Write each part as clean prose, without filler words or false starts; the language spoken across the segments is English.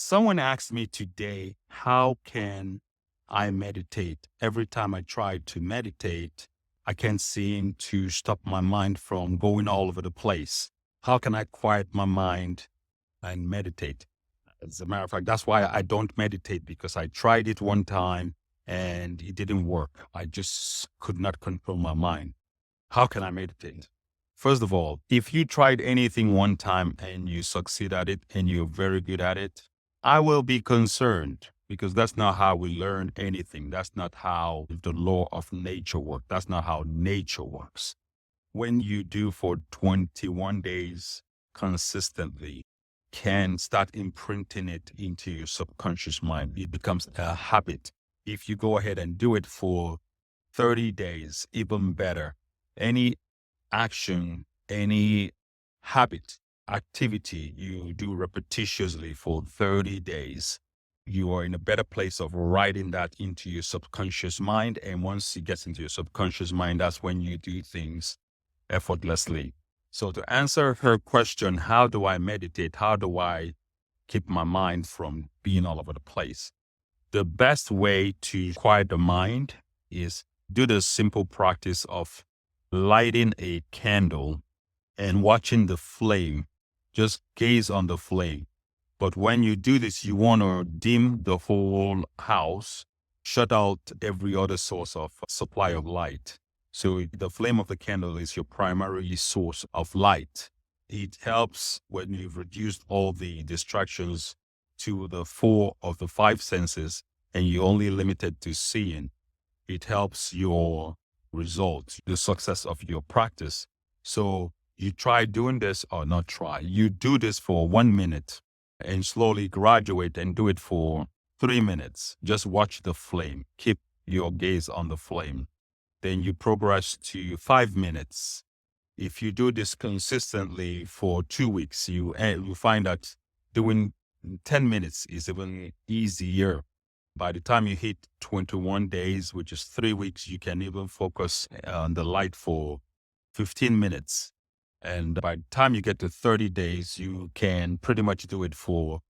Someone asked me today, how can I meditate? Every time I try to meditate, I can't seem to stop my mind from going all over the place. How can I quiet my mind and meditate? As a matter of fact, that's why I don't meditate, because I tried it one time and it didn't work. I just could not control my mind. How can I meditate? First of all, if you tried anything one time and you succeed at it and you're very good at it, I will be concerned, because that's not how we learn anything. That's not how the law of nature works. That's not how nature works. When you do for 21 days consistently, can start imprinting it into your subconscious mind. It becomes a habit. If you go ahead and do it for 30 days, even better. Any action, any habit, activity you do repetitiously for 30 days, you are in a better place of writing that into your subconscious mind. And once it gets into your subconscious mind, that's when you do things effortlessly. So to answer her question, how do I meditate? How do I keep my mind from being all over the place? The best way to quiet the mind is do the simple practice of lighting a candle and watching the flame. Just gaze on the flame. But when you do this, you want to dim the whole house, shut out every other source of supply of light. So the flame of the candle is your primary source of light. It helps when you've reduced all the distractions to the 4 of the 5 senses and you're only limited to seeing. It helps your results, the success of your practice. So you try doing this, or not try, you do this for 1 minute and slowly graduate and do it for 3 minutes. Just watch the flame. Keep your gaze on the flame. Then you progress to 5 minutes. If you do this consistently for 2 weeks, you find that doing 10 minutes is even easier. By the time you hit 21 days, which is 3 weeks, you can even focus on the light for 15 minutes. And by the time you get to 30 days, you can pretty much do it for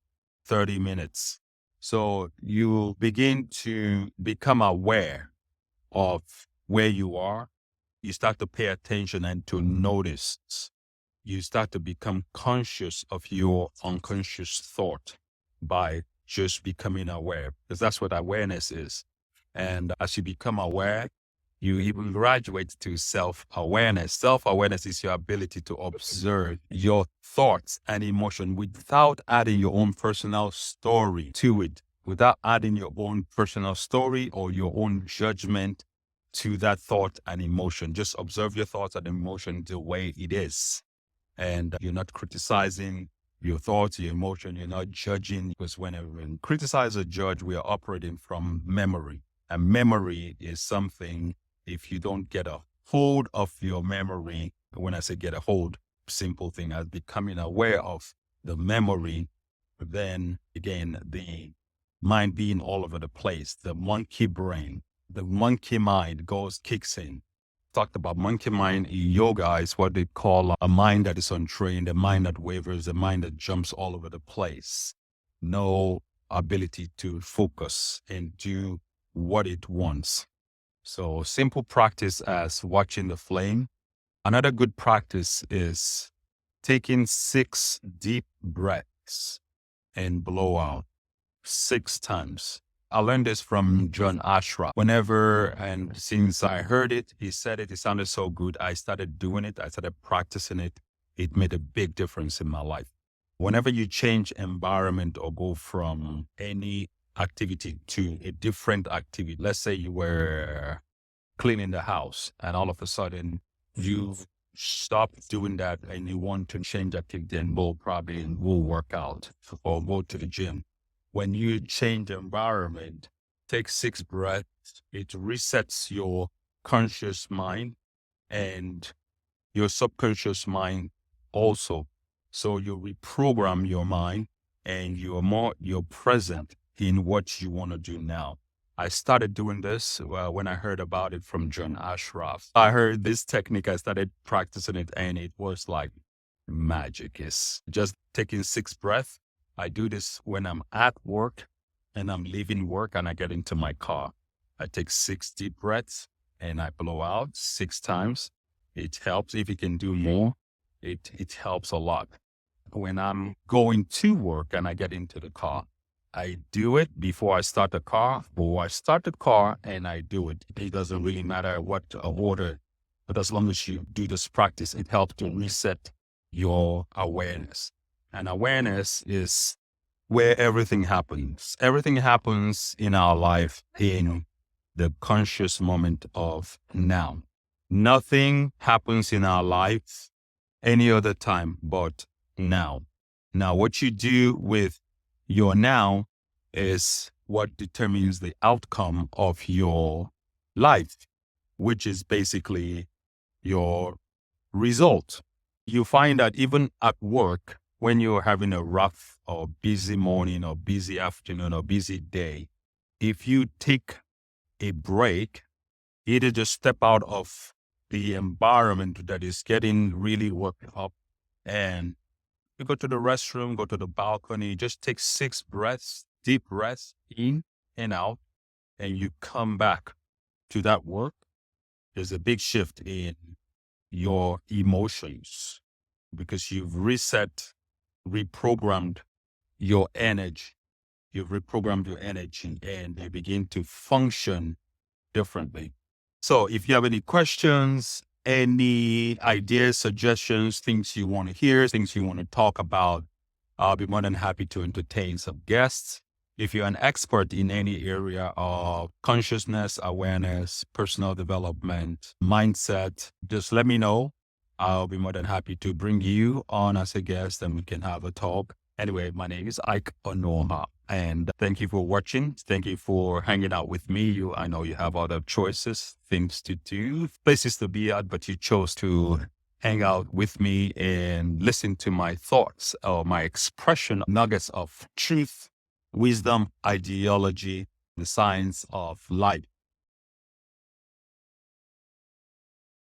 30 minutes. So you begin to become aware of where you are. You start to pay attention and to notice. You start to become conscious of your unconscious thought by just becoming aware, because that's what awareness is. And as you become aware, you even graduate to self-awareness. Self-awareness is your ability to observe your thoughts and emotion without adding your own personal story to it, without adding your own personal story or your own judgment to that thought and emotion. Just observe your thoughts and emotion the way it is. And you're not criticizing your thoughts, your emotion, you're not judging, because whenever we criticize or judge, we are operating from memory. And memory is something, if you don't get a hold of your memory, when I say get a hold, simple thing as becoming aware of the memory, then again, the mind being all over the place, the monkey brain, the monkey mind kicks in. Talked about monkey mind in yoga is what they call a mind that is untrained, a mind that wavers, a mind that jumps all over the place. No ability to focus and do what it wants. So simple practice as watching the flame. Another good practice is taking 6 deep breaths and blow out 6 times. I learned this from John Ashraf. And since I heard it, he said it sounded so good. I started doing it. I started practicing it. It made a big difference in my life. Whenever you change environment or go from any activity to a different activity, let's say you were cleaning the house and all of a sudden you stop doing that and you want to change activity and go work out or go to the gym. When you change the environment, take 6 breaths, it resets your conscious mind and your subconscious mind also. So you reprogram your mind and you're present in what you want to do now. I started doing this when I heard about it from John Ashraf. I heard this technique, I started practicing it, and it was like magic. It's just taking 6 breaths. I do this when I'm at work and I'm leaving work and I get into my car. I take 6 deep breaths and I blow out 6 times. It helps. If you can do more, it helps a lot. When I'm going to work and I get into the car, I do it before I start the car, or I start the car and I do it. It doesn't really matter what order, but as long as you do this practice, it helps to reset your awareness. And awareness is where everything happens. Everything happens in our life in the conscious moment of now. Nothing happens in our life any other time but now. Now, what you do with your now is what determines the outcome of your life, which is basically your result. You find that even at work, when you're having a rough or busy morning or busy afternoon or busy day, if you take a break, either just step out of the environment that is getting really worked up and you go to the restroom, go to the balcony, just take 6 breaths, deep breaths in and out, and you come back to that work. There's a big shift in your emotions because you've reprogrammed your energy. You've reprogrammed your energy and you begin to function differently. So if you have any questions, any ideas, suggestions, things you want to hear, things you want to talk about, I'll be more than happy to entertain some guests. If you're an expert in any area of consciousness, awareness, personal development, mindset, just let me know. I'll be more than happy to bring you on as a guest and we can have a talk. Anyway, my name is Ike Onuoha, and thank you for watching. Thank you for hanging out with me. I know you have other choices, things to do, places to be at, but you chose to hang out with me and listen to my thoughts or my expression, nuggets of truth, wisdom, ideology, the science of life.